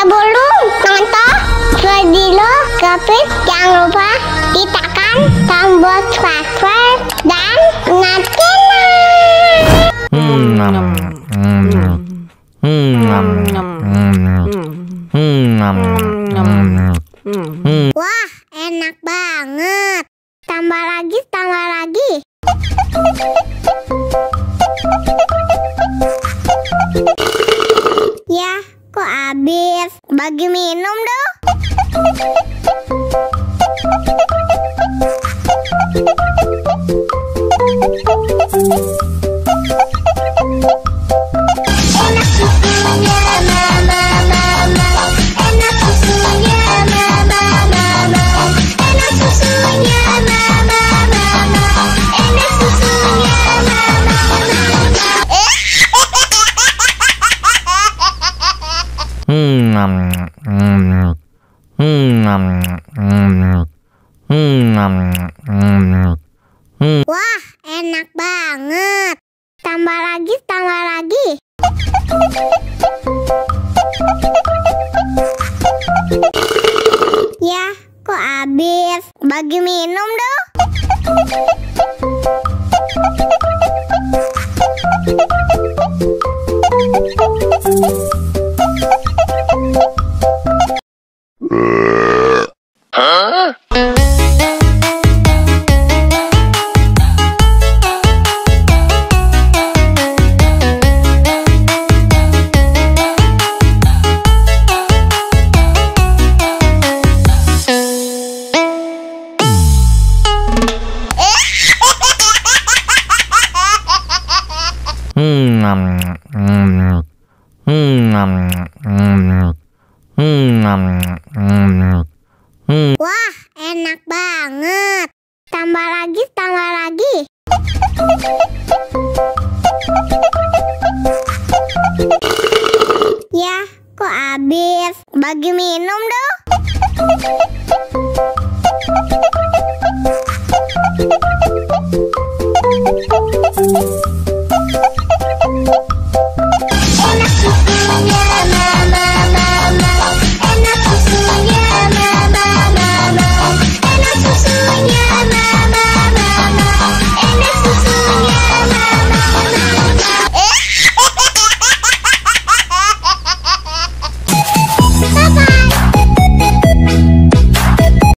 Sebelum nonton video Kepit, jangan lupa tekan tombol subscribe dan nyalakan. Wah, enak banget. Tambah lagi, tambah lagi. Ya, kok habis? Bagi minum dong. Enak susunya mama, mama. Enak susunya mama, mama. Enak susunya mama, mama. Enak susunya mama, Wah, enak banget. Tambah lagi, tambah lagi. Ya, kok habis? Bagi minum dong. Wah, enak banget. Tambah lagi, tambah lagi. Ya, kok habis? Bagi minum dong.